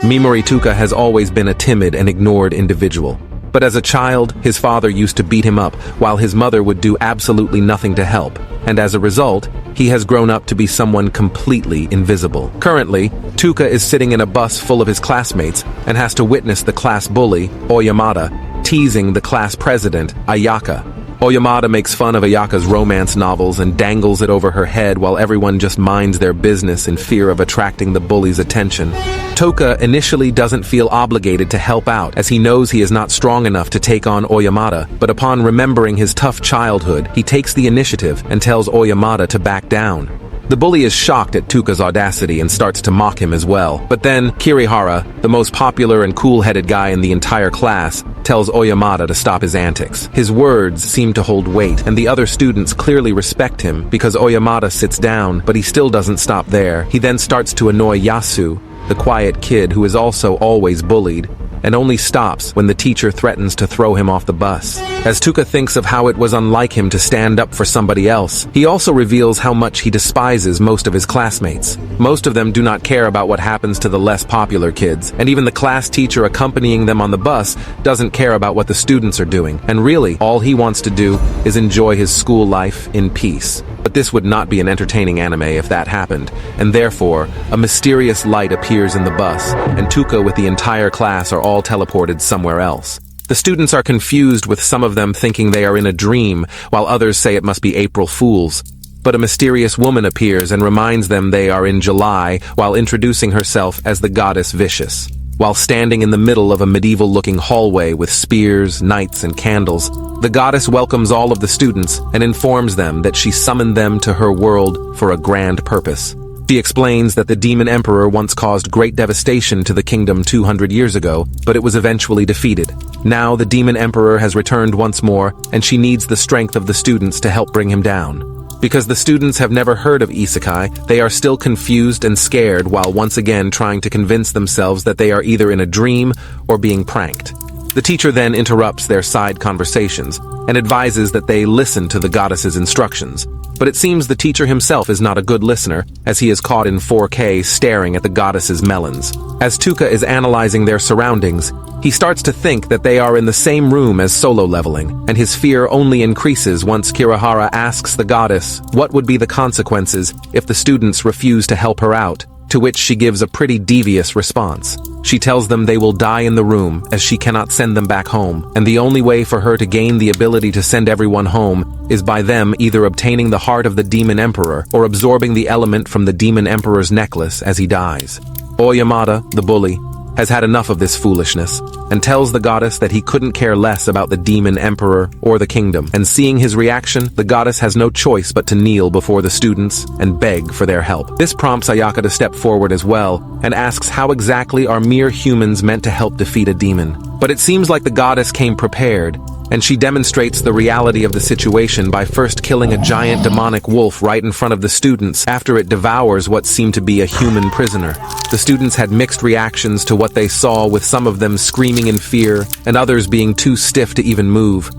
Mimori Touka has always been a timid and ignored individual. But as a child, his father used to beat him up, while his mother would do absolutely nothing to help, and as a result, he has grown up to be someone completely invisible. Currently, Touka is sitting in a bus full of his classmates and has to witness the class bully, Oyamada, teasing the class president, Ayaka. Oyamada makes fun of Ayaka's romance novels and dangles it over her head while everyone just minds their business in fear of attracting the bully's attention. Touka initially doesn't feel obligated to help out as he knows he is not strong enough to take on Oyamada, but upon remembering his tough childhood, he takes the initiative and tells Oyamada to back down. The bully is shocked at Touka's audacity and starts to mock him as well. But then, Kirihara, the most popular and cool-headed guy in the entire class, tells Oyamada to stop his antics. His words seem to hold weight, and the other students clearly respect him because Oyamada sits down, but he still doesn't stop there. He then starts to annoy Yasu, the quiet kid who is also always bullied, and only stops when the teacher threatens to throw him off the bus. As Touka thinks of how it was unlike him to stand up for somebody else, he also reveals how much he despises most of his classmates. Most of them do not care about what happens to the less popular kids, and even the class teacher accompanying them on the bus doesn't care about what the students are doing, and really, all he wants to do is enjoy his school life in peace. But this would not be an entertaining anime if that happened, and therefore, a mysterious light appears in the bus, and Touka with the entire class are all teleported somewhere else. The students are confused, with some of them thinking they are in a dream, while others say it must be April Fools. But a mysterious woman appears and reminds them they are in July while introducing herself as the goddess Vicious. While standing in the middle of a medieval-looking hallway with spears, knights, and candles, the goddess welcomes all of the students and informs them that she summoned them to her world for a grand purpose. She explains that the demon emperor once caused great devastation to the kingdom 200 years ago, but it was eventually defeated. Now the demon emperor has returned once more, and she needs the strength of the students to help bring him down. Because the students have never heard of isekai, they are still confused and scared while once again trying to convince themselves that they are either in a dream or being pranked. The teacher then interrupts their side conversations and advises that they listen to the goddess's instructions. But it seems the teacher himself is not a good listener, as he is caught in 4K staring at the goddess's melons. As Touka is analyzing their surroundings, he starts to think that they are in the same room as solo leveling, and his fear only increases once Kirihara asks the goddess what would be the consequences if the students refuse to help her out, to which she gives a pretty devious response. She tells them they will die in the room as she cannot send them back home, and the only way for her to gain the ability to send everyone home is by them either obtaining the heart of the demon emperor or absorbing the element from the demon emperor's necklace as he dies. Oyamada, the bully, has had enough of this foolishness and tells the goddess that he couldn't care less about the demon emperor or the kingdom, and seeing his reaction, the goddess has no choice but to kneel before the students and beg for their help. This prompts Ayaka to step forward as well and asks how exactly are mere humans meant to help defeat a demon. But it seems like the goddess came prepared, and she demonstrates the reality of the situation by first killing a giant demonic wolf right in front of the students after it devours what seemed to be a human prisoner. The students had mixed reactions to what they saw, with some of them screaming in fear and others being too stiff to even move.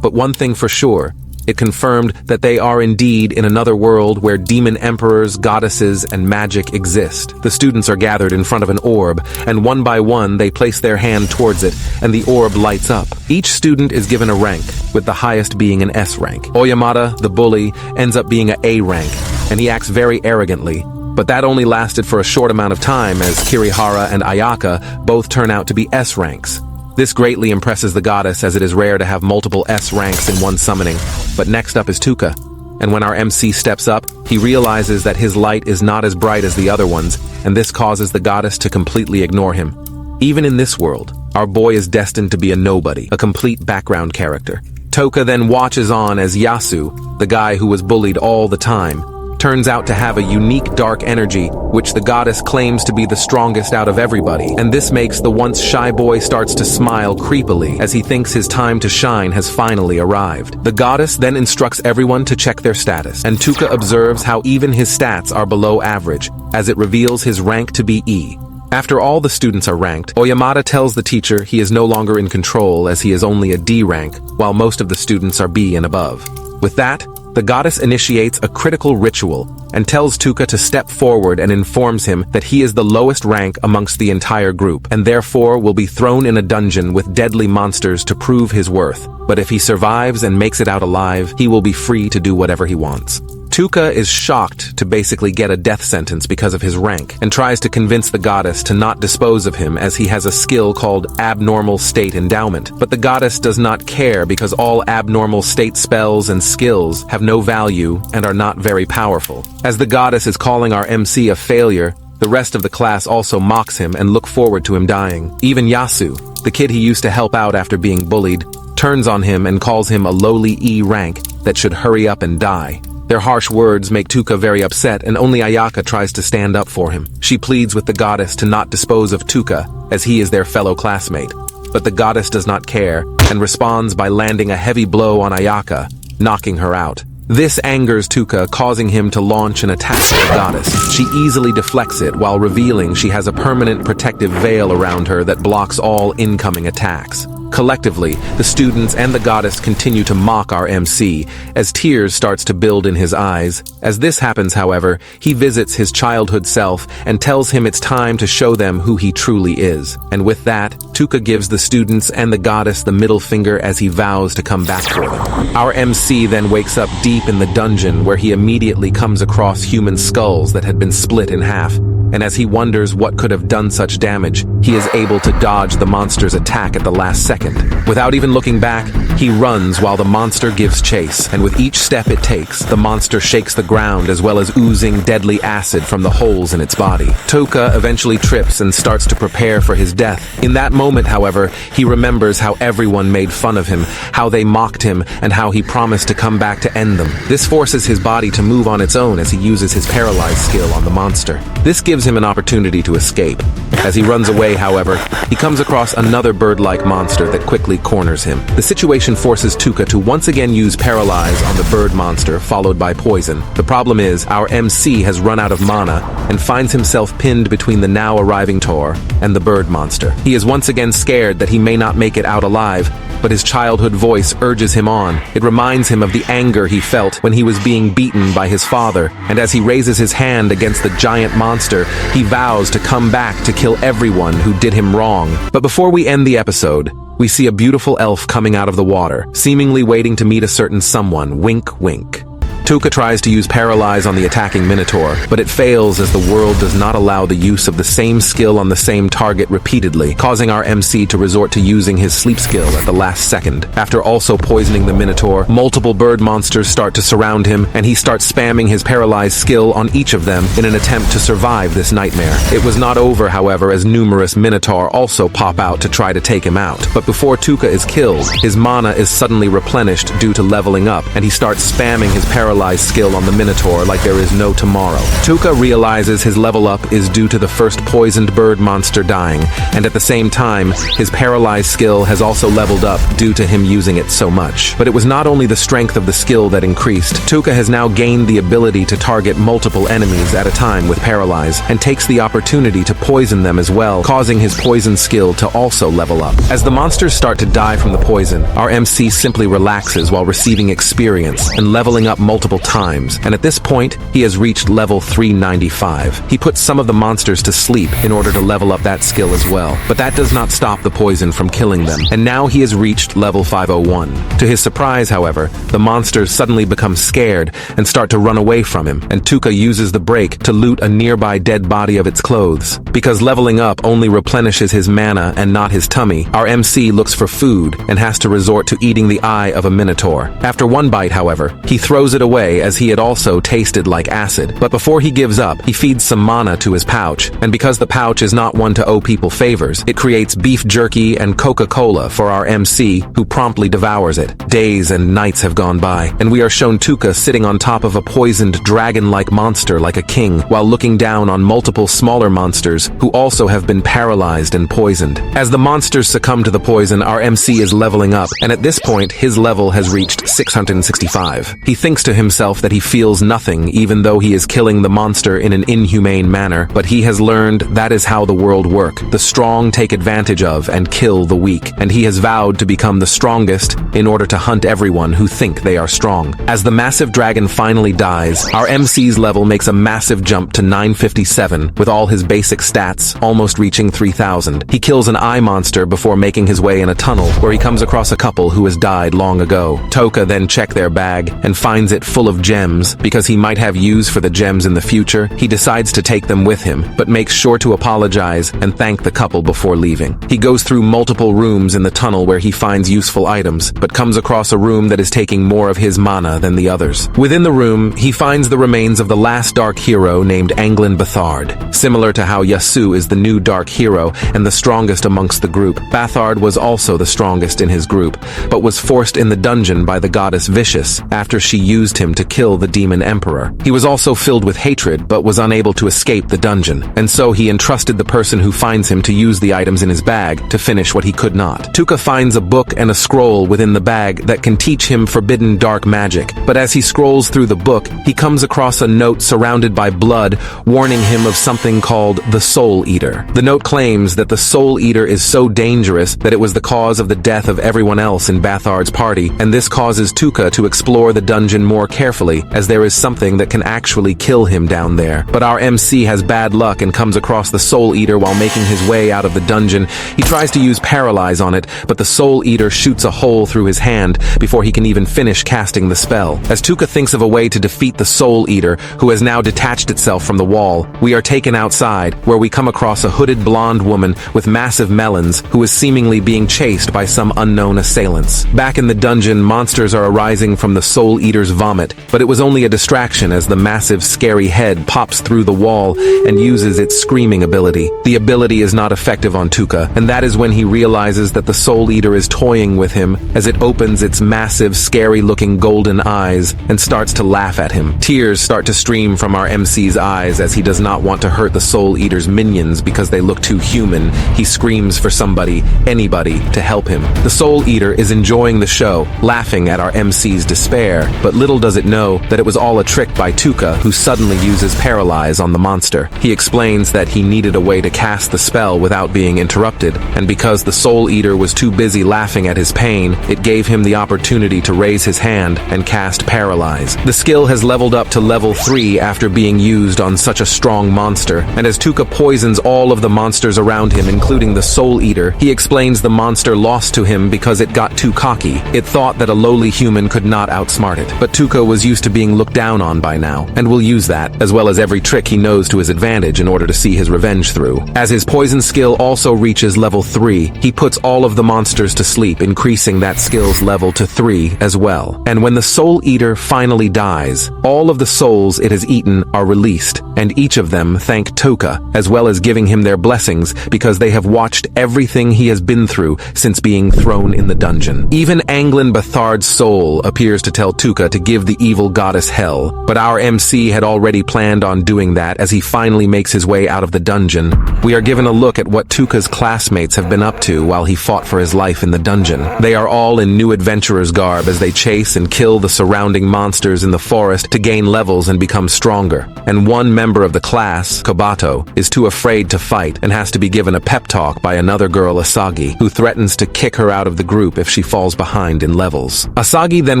But one thing for sure, it confirmed that they are indeed in another world where demon emperors, goddesses, and magic exist. The students are gathered in front of an orb, and one by one they place their hand towards it, and the orb lights up. Each student is given a rank, with the highest being an S rank. Oyamada, the bully, ends up being an A rank, and he acts very arrogantly. But that only lasted for a short amount of time, as Kirihara and Ayaka both turn out to be S ranks. This greatly impresses the goddess, as it is rare to have multiple S ranks in one summoning. But next up is Touka, and when our MC steps up, he realizes that his light is not as bright as the other ones, and this causes the goddess to completely ignore him. Even in this world, our boy is destined to be a nobody, a complete background character. Touka then watches on as Yasu, the guy who was bullied all the time, turns out to have a unique dark energy, which the goddess claims to be the strongest out of everybody, and this makes the once shy boy starts to smile creepily as he thinks his time to shine has finally arrived. The goddess then instructs everyone to check their status, and Touka observes how even his stats are below average, as it reveals his rank to be E. After all the students are ranked, Oyamada tells the teacher he is no longer in control as he is only a D rank, while most of the students are B and above. With that, the goddess initiates a critical ritual, and tells Touka to step forward and informs him that he is the lowest rank amongst the entire group, and therefore will be thrown in a dungeon with deadly monsters to prove his worth. But if he survives and makes it out alive, he will be free to do whatever he wants. Touka is shocked to basically get a death sentence because of his rank, and tries to convince the goddess to not dispose of him as he has a skill called Abnormal State Endowment. But the goddess does not care because all abnormal state spells and skills have no value and are not very powerful. As the goddess is calling our MC a failure, the rest of the class also mocks him and look forward to him dying. Even Yasu, the kid he used to help out after being bullied, turns on him and calls him a lowly E rank that should hurry up and die. Their harsh words make Touka very upset, and only Ayaka tries to stand up for him. She pleads with the goddess to not dispose of Touka, as he is their fellow classmate. But the goddess does not care, and responds by landing a heavy blow on Ayaka, knocking her out. This angers Touka, causing him to launch an attack at the goddess. She easily deflects it while revealing she has a permanent protective veil around her that blocks all incoming attacks. Collectively, the students and the goddess continue to mock our MC, as tears starts to build in his eyes. As this happens, however, he visits his childhood self and tells him it's time to show them who he truly is. And with that, Touka gives the students and the goddess the middle finger as he vows to come back for them. Our MC then wakes up deep in the dungeon, where he immediately comes across human skulls that had been split in half. And as he wonders what could have done such damage, he is able to dodge the monster's attack at the last second. Without even looking back, he runs while the monster gives chase, and with each step it takes, the monster shakes the ground as well as oozing deadly acid from the holes in its body. Touka eventually trips and starts to prepare for his death. In that moment, however, he remembers how everyone made fun of him, how they mocked him, and how he promised to come back to end them. This forces his body to move on its own as he uses his paralyze skill on the monster. This gives him an opportunity to escape. As he runs away, however, he comes across another bird-like monster that quickly corners him. The situation forces Touka to once again use Paralyze on the bird monster, followed by Poison. The problem is, our MC has run out of mana and finds himself pinned between the now arriving Tor and the bird monster. He is once again scared that he may not make it out alive, but his childhood voice urges him on. It reminds him of the anger he felt when he was being beaten by his father, and as he raises his hand against the giant monster, he vows to come back to kill everyone who did him wrong. But before we end the episode, we see a beautiful elf coming out of the water, seemingly waiting to meet a certain someone. Wink, wink. Touka tries to use Paralyze on the attacking Minotaur, but it fails as the world does not allow the use of the same skill on the same target repeatedly, causing our MC to resort to using his sleep skill at the last second. After also poisoning the Minotaur, multiple bird monsters start to surround him, and he starts spamming his Paralyze skill on each of them in an attempt to survive this nightmare. It was not over, however, as numerous Minotaur also pop out to try to take him out. But before Touka is killed, his mana is suddenly replenished due to leveling up, and he starts spamming his Paralyze skill on the Minotaur like there is no tomorrow. Touka realizes his level up is due to the first poisoned bird monster dying, and at the same time, his Paralyze skill has also leveled up due to him using it so much. But it was not only the strength of the skill that increased. Touka has now gained the ability to target multiple enemies at a time with Paralyze, and takes the opportunity to poison them as well, causing his poison skill to also level up. As the monsters start to die from the poison, our MC simply relaxes while receiving experience and leveling up multiple times, and at this point, he has reached level 395. He puts some of the monsters to sleep in order to level up that skill as well, but that does not stop the poison from killing them, and now he has reached level 501. To his surprise, however, the monsters suddenly become scared and start to run away from him, and Touka uses the break to loot a nearby dead body of its clothes. Because leveling up only replenishes his mana and not his tummy, our MC looks for food and has to resort to eating the eye of a Minotaur. After one bite, however, he throws it away as he had also tasted like acid. But before he gives up, he feeds some mana to his pouch, and because the pouch is not one to owe people favors, it creates beef jerky and Coca-Cola for our MC, who promptly devours it. Days and nights have gone by, and we are shown Touka sitting on top of a poisoned dragon-like monster like a king, while looking down on multiple smaller monsters who also have been paralyzed and poisoned. As the monsters succumb to the poison, our MC is leveling up, and at this point, his level has reached 665. He thinks to himself that he feels nothing even though he is killing the monster in an inhumane manner, but he has learned that is how the world works. The strong take advantage of and kill the weak, and he has vowed to become the strongest in order to hunt everyone who think they are strong. As the massive dragon finally dies, our MC's level makes a massive jump to 957 with all his basic stats almost reaching 3000. He kills an eye monster before making his way in a tunnel where he comes across a couple who has died long ago. Touka then checks their bag and finds it full of gems. Because he might have use for the gems in the future, he decides to take them with him, but makes sure to apologize and thank the couple before leaving. He goes through multiple rooms in the tunnel where he finds useful items, but comes across a room that is taking more of his mana than the others. Within the room, he finds the remains of the last dark hero named Anglin Bathard. Similar to how Yasu is the new dark hero and the strongest amongst the group, Bathard was also the strongest in his group, but was forced in the dungeon by the goddess Vicious after she used him to kill the demon emperor. He was also filled with hatred, but was unable to escape the dungeon, and so he entrusted the person who finds him to use the items in his bag to finish what he could not. Touka finds a book and a scroll within the bag that can teach him forbidden dark magic, but as he scrolls through the book, he comes across a note surrounded by blood warning him of something called the Soul Eater. The note claims that the Soul Eater is so dangerous that it was the cause of the death of everyone else in Bathard's party, and this causes Touka to explore the dungeon more carefully, as there is something that can actually kill him down there. But our MC has bad luck and comes across the Soul Eater while making his way out of the dungeon. He tries to use Paralyze on it, but the Soul Eater shoots a hole through his hand before he can even finish casting the spell. As Touka thinks of a way to defeat the Soul Eater, who has now detached itself from the wall, we are taken outside, where we come across a hooded blonde woman with massive melons who is seemingly being chased by some unknown assailants. Back in the dungeon, monsters are arising from the Soul Eater's vomit, but it was only a distraction as the massive, scary head pops through the wall and uses its screaming ability. The ability is not effective on Touka, and that is when he realizes that the Soul Eater is toying with him as it opens its massive, scary-looking golden eyes and starts to laugh at him. Tears start to stream from our MC's eyes as he does not want to hurt the Soul Eater's minions because they look too human. He screams for somebody, anybody, to help him. The Soul Eater is enjoying the show, laughing at our MC's despair, but little does it know that it was all a trick by Touka, who suddenly uses Paralyze on the monster. He explains that he needed a way to cast the spell without being interrupted, and because the Soul Eater was too busy laughing at his pain, it gave him the opportunity to raise his hand and cast Paralyze. The skill has leveled up to level 3 after being used on such a strong monster, and as Touka poisons all of the monsters around him, including the Soul Eater, he explains the monster lost to him because it got too cocky. It thought that a lowly human could not outsmart it, but Touka was used to being looked down on by now, and will use that, as well as every trick he knows to his advantage in order to see his revenge through. As his poison skill also reaches level 3, he puts all of the monsters to sleep, increasing that skill's level to 3 as well. And when the Soul Eater finally dies, all of the souls it has eaten are released, and each of them thank Touka, as well as giving him their blessings because they have watched everything he has been through since being thrown in the dungeon. Even Anglin Bathard's soul appears to tell Touka to give the evil goddess hell, but our MC had already planned on doing that as he finally makes his way out of the dungeon. We are given a look at what Touka's classmates have been up to while he fought for his life in the dungeon. They are all in new adventurer's garb as they chase and kill the surrounding monsters in the forest to gain levels and become stronger. And one member of the class, Kobato, is too afraid to fight and has to be given a pep talk by another girl, Asagi, who threatens to kick her out of the group if she falls behind in levels. Asagi then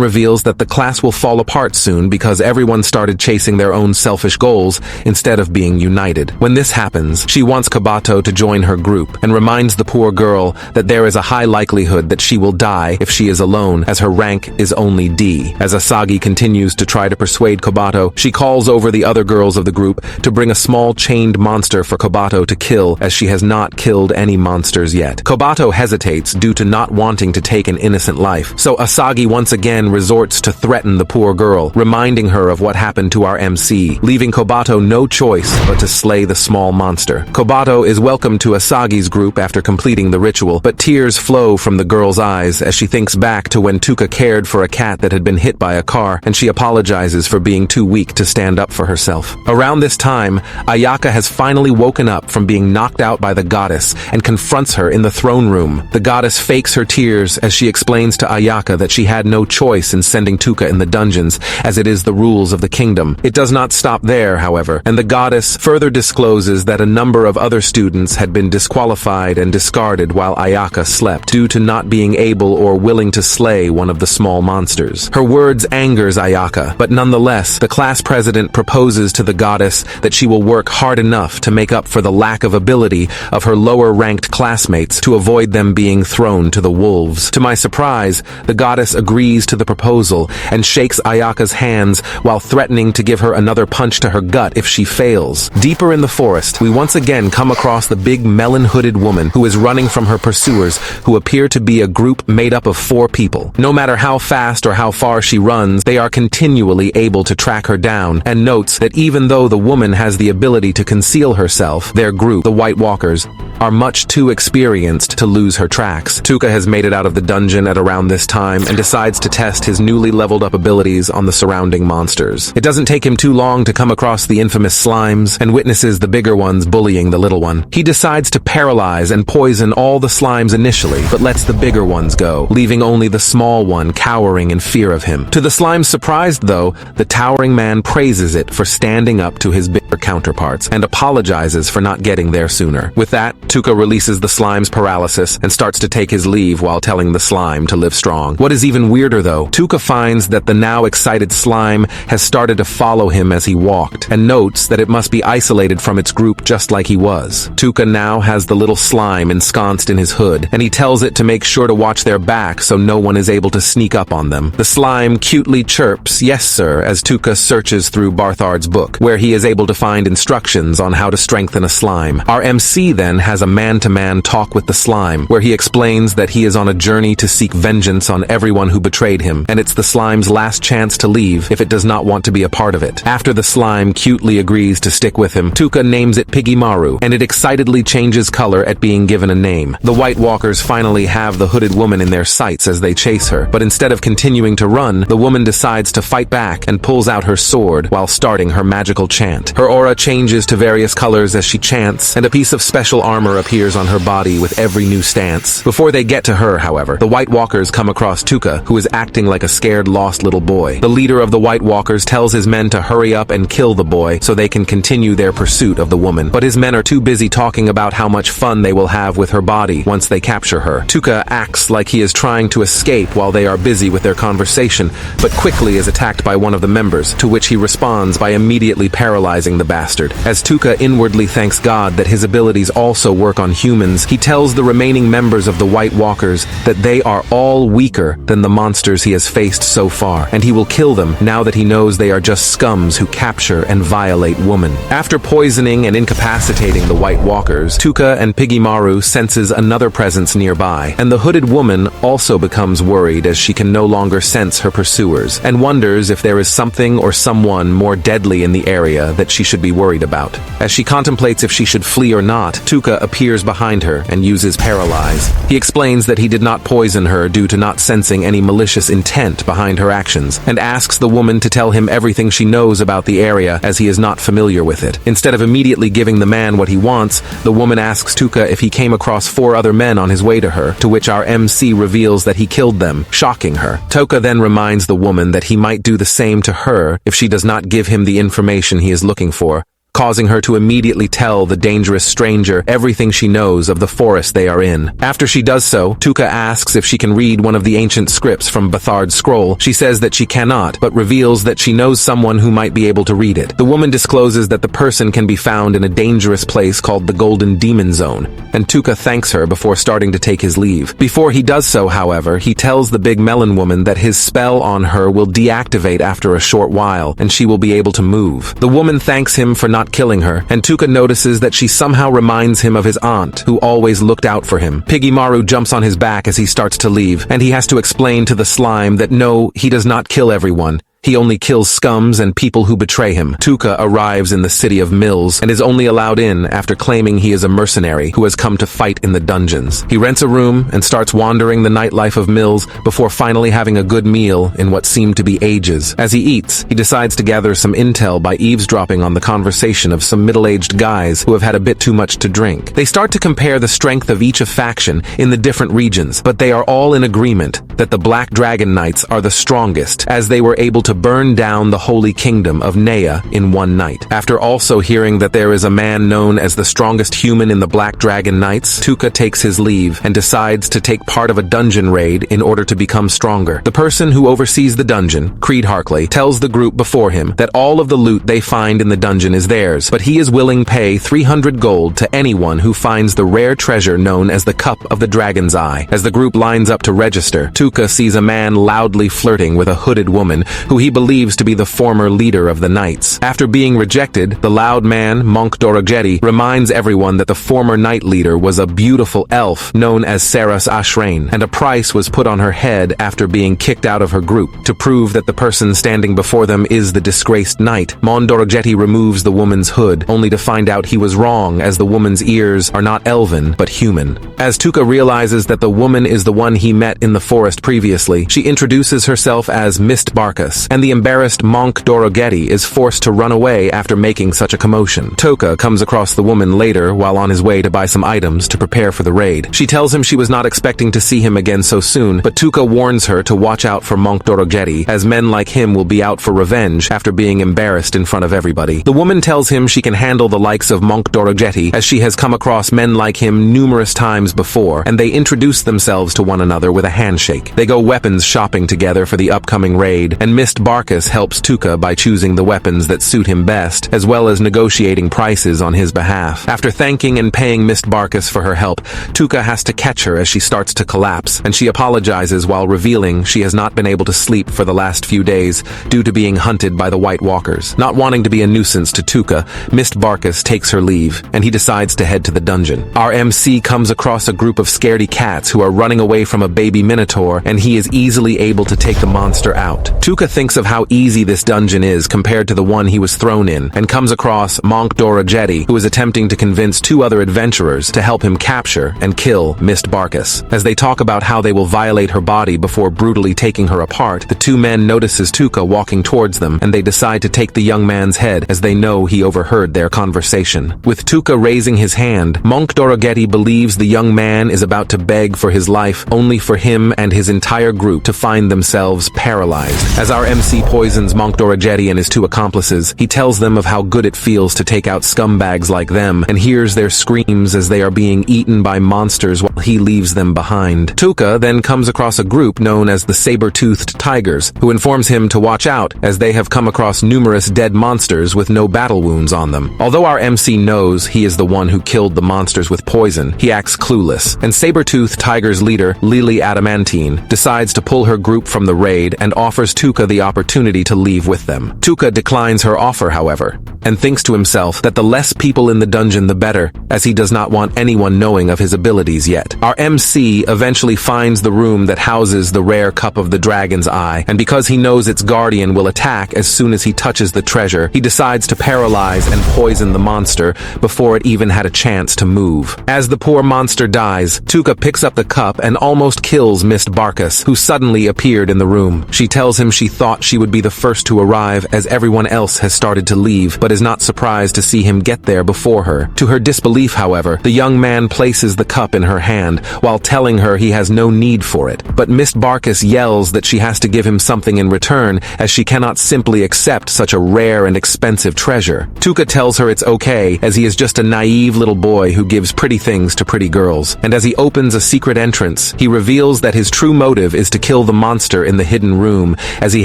reveals that the class will fall apart soon because everyone started chasing their own selfish goals instead of being united. When this happens, she wants Kobato to join her group and reminds the poor girl that there is a high likelihood that she will die if she is alone, as her rank is only D. As Asagi continues to try to persuade Kobato, she calls over the other girls of the group to bring a small chained monster for Kobato to kill, as she has not killed any monsters yet. Kobato hesitates due to not wanting to take an innocent life, so Asagi once again resorts to threaten the poor girl, reminding her of what happened to our MC, leaving Kobato no choice but to slay the small monster. Kobato is welcomed to Asagi's group after completing the ritual, but tears flow from the girl's eyes as she thinks back to when Touka cared for a cat that had been hit by a car, and she apologizes for being too weak to stand up for herself. Around this time, Ayaka has finally woken up from being knocked out by the goddess and confronts her in the throne room. The goddess fakes her tears as she explains to Ayaka that she had no choice in sending Touka in the dungeon dungeons, as it is the rules of the kingdom. It does not stop there, however, and the goddess further discloses that a number of other students had been disqualified and discarded while Ayaka slept, due to not being able or willing to slay one of the small monsters. Her words angers Ayaka, but nonetheless, the class president proposes to the goddess that she will work hard enough to make up for the lack of ability of her lower-ranked classmates to avoid them being thrown to the wolves. To my surprise, the goddess agrees to the proposal and shakes Ayaka's hands while threatening to give her another punch to her gut if she fails. Deeper in the forest, we once again come across the big melon-hooded woman who is running from her pursuers, who appear to be a group made up of 4 people. No matter how fast or how far she runs, they are continually able to track her down, and notes that even though the woman has the ability to conceal herself, their group, the White Walkers, are much too experienced to lose her tracks. Touka has made it out of the dungeon at around this time and decides to test his newly leveled up abilities on the surrounding monsters. It doesn't take him too long to come across the infamous slimes and witnesses the bigger ones bullying the little one. He decides to paralyze and poison all the slimes initially, but lets the bigger ones go, leaving only the small one cowering in fear of him. To the slime's surprise, though, the towering man praises it for standing up to his bigger counterparts and apologizes for not getting there sooner. With that, Touka releases the slime's paralysis and starts to take his leave while telling the slime to live strong. What is even weirder, though, Touka finds that the now excited slime has started to follow him as he walked, and notes that it must be isolated from its group just like he was. Touka now has the little slime ensconced in his hood, and he tells it to make sure to watch their back so no one is able to sneak up on them. The slime cutely chirps, "Yes, sir," as Touka searches through Barthard's book, where he is able to find instructions on how to strengthen a slime. Our MC then has a man-to-man talk with the slime, where he explains that he is on a journey to seek vengeance on everyone who betrayed him, and it's the slime's last chance to leave if it does not want to be a part of it. After the slime cutely agrees to stick with him, Touka names it Piggymaru, and it excitedly changes color at being given a name. The White Walkers finally have the hooded woman in their sights as they chase her, but instead of continuing to run, the woman decides to fight back and pulls out her sword while starting her magical chant. Her aura changes to various colors as she chants, and a piece of special armor appears on her body with every new stance. Before they get to her, however, the White Walkers come across Touka, who is acting like a scared, lost little boy. The leader of the White Walkers tells his men to hurry up and kill the boy so they can continue their pursuit of the woman, but his men are too busy talking about how much fun they will have with her body once they capture her. Touka acts like he is trying to escape while they are busy with their conversation, but quickly is attacked by one of the members, to which he responds by immediately paralyzing the bastard. As Touka inwardly thanks God that his abilities also work on humans, he tells the remaining members of the White Walkers that they are all weaker than the monsters he has faced so far, and he will kill them now that he knows they are just scums who capture and violate women. After poisoning and incapacitating the White Walkers, Touka and Piggymaru senses another presence nearby, and the hooded woman also becomes worried as she can no longer sense her pursuers, and wonders if there is something or someone more deadly in the area that she should be worried about. As she contemplates if she should flee or not, Touka appears behind her and uses Paralyze. He explains that he did not poison her due to not sensing any malicious intent behind her actions, and asks the woman to tell him everything she knows about the area as he is not familiar with it. Instead of immediately giving the man what he wants, the woman asks Touka if he came across 4 other men on his way to her, to which our MC reveals that he killed them, shocking her. Touka then reminds the woman that he might do the same to her if she does not give him the information he is looking for, causing her to immediately tell the dangerous stranger everything she knows of the forest they are in. After she does so, Touka asks if she can read one of the ancient scripts from Bathard's scroll. She says that she cannot, but reveals that she knows someone who might be able to read it. The woman discloses that the person can be found in a dangerous place called the Golden Demon Zone, and Touka thanks her before starting to take his leave. Before he does so, however, he tells the big melon woman that his spell on her will deactivate after a short while, and she will be able to move. The woman thanks him for not killing her, and Touka notices that she somehow reminds him of his aunt, who always looked out for him. Piggymaru jumps on his back as he starts to leave, and he has to explain to the slime that no, he does not kill everyone. He only kills scums and people who betray him. Touka arrives in the city of Mills and is only allowed in after claiming he is a mercenary who has come to fight in the dungeons. He rents a room and starts wandering the nightlife of Mills before finally having a good meal in what seemed to be ages. As he eats, he decides to gather some intel by eavesdropping on the conversation of some middle-aged guys who have had a bit too much to drink. They start to compare the strength of each faction in the different regions, but they are all in agreement that the Black Dragon Knights are the strongest, as they were able to to burn down the holy kingdom of Nea in one night. After also hearing that there is a man known as the strongest human in the Black Dragon Knights, Touka takes his leave and decides to take part of a dungeon raid in order to become stronger. The person who oversees the dungeon, Creed Harkley, tells the group before him that all of the loot they find in the dungeon is theirs, but he is willing to pay 300 gold to anyone who finds the rare treasure known as the Cup of the Dragon's Eye. As the group lines up to register, Touka sees a man loudly flirting with a hooded woman who he believes to be the former leader of the knights. After being rejected, the loud man, Monk Dorogeti, reminds everyone that the former knight leader was a beautiful elf known as Saras Ashrain, and a price was put on her head after being kicked out of her group. To prove that the person standing before them is the disgraced knight, Mon Dorogeti removes the woman's hood, only to find out he was wrong, as the woman's ears are not elven, but human. As Touka realizes that the woman is the one he met in the forest previously, she introduces herself as Mist Barkus, and the embarrassed Monk Dorogeti is forced to run away after making such a commotion. Touka comes across the woman later while on his way to buy some items to prepare for the raid. She tells him she was not expecting to see him again so soon, but Touka warns her to watch out for Monk Dorogeti, as men like him will be out for revenge after being embarrassed in front of everybody. The woman tells him she can handle the likes of Monk Dorogeti, as she has come across men like him numerous times before, and they introduce themselves to one another with a handshake. They go weapons shopping together for the upcoming raid, and Mist Barkus helps Touka by choosing the weapons that suit him best, as well as negotiating prices on his behalf. After thanking and paying Mist Barkus for her help, Touka has to catch her as she starts to collapse, and she apologizes while revealing she has not been able to sleep for the last few days due to being hunted by the White Walkers. Not wanting to be a nuisance to Touka, Mist Barkus takes her leave, and he decides to head to the dungeon. Our MC comes across a group of scaredy cats who are running away from a baby minotaur, and he is easily able to take the monster out. Touka thinks of how easy this dungeon is compared to the one he was thrown in, and comes across Monk Dorogeti, who is attempting to convince two other adventurers to help him capture and kill Mist Barkus. As they talk about how they will violate her body before brutally taking her apart, the two men notices Touka walking towards them, and they decide to take the young man's head as they know he overheard their conversation. With Touka raising his hand, Monk Dorogeti believes the young man is about to beg for his life, only for him and his entire group to find themselves paralyzed. As our MC poisons Monk Dorogeti and his two accomplices, he tells them of how good it feels to take out scumbags like them, and hears their screams as they are being eaten by monsters while he leaves them behind. Touka then comes across a group known as the Saber-Toothed Tigers, who informs him to watch out as they have come across numerous dead monsters with no battle wounds on them. Although our MC knows he is the one who killed the monsters with poison, he acts clueless, and Saber-Toothed Tigers leader, Lily Adamantine, decides to pull her group from the raid and offers Touka the opportunity to leave with them. Touka declines her offer, however, and thinks to himself that the less people in the dungeon the better, as he does not want anyone knowing of his abilities yet. Our MC eventually finds the room that houses the rare Cup of the Dragon's Eye, and because he knows its guardian will attack as soon as he touches the treasure, he decides to paralyze and poison the monster before it even had a chance to move. As the poor monster dies, Touka picks up the cup and almost kills Mist Barkus, who suddenly appeared in the room. She tells him she thought she would be the first to arrive as everyone else has started to leave, but is not surprised to see him get there before her. To her disbelief, however, the young man places the cup in her hand while telling her he has no need for it, but Mist Barkus yells that she has to give him something in return, as she cannot simply accept such a rare and expensive treasure. Touka tells her it's okay, as he is just a naive little boy who gives pretty things to pretty girls, and as he opens a secret entrance, he reveals that his true motive is to kill the monster in the hidden room, as he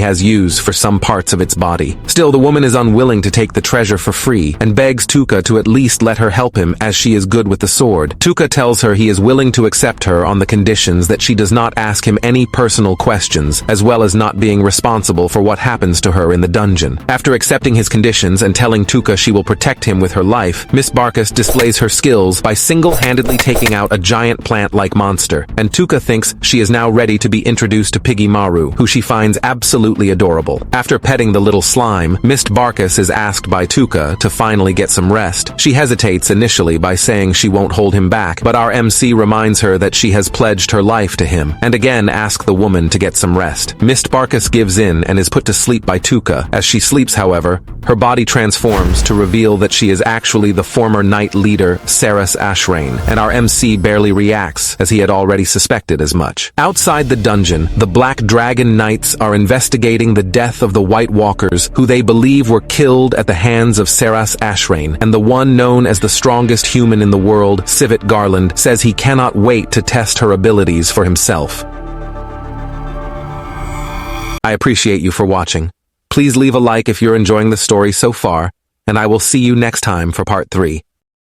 has use for some parts of its body. Still, the woman is unwilling to take the treasure for free, and begs Touka to at least let her help him, as she is good with the sword. Touka tells her he is willing to accept her on the conditions that she does not ask him any personal questions, as well as not being responsible for what happens to her in the dungeon. After accepting his conditions and telling Touka she will protect him with her life, Miss Barkus displays her skills by single-handedly taking out a giant plant-like monster, and Touka thinks she is now ready to be introduced to Piggy Maru, who she finds absolutely adorable. After petting the little slime, Miss Barkus is asked by by Touka to finally get some rest. She hesitates initially by saying she won't hold him back, but our MC reminds her that she has pledged her life to him, and again asks the woman to get some rest. Mist Barkus gives in and is put to sleep by Touka. As she sleeps, however, her body transforms to reveal that she is actually the former knight leader, Saras Ashrain, and our MC barely reacts, as he had already suspected as much. Outside the dungeon, the Black Dragon Knights are investigating the death of the White Walkers, who they believe were killed at the hands of Saras Ashrain, and the one known as the strongest human in the world, Civet Garland, says he cannot wait to test her abilities for himself. I appreciate you for watching. Please leave a like if you're enjoying the story so far, and I will see you next time for part 3.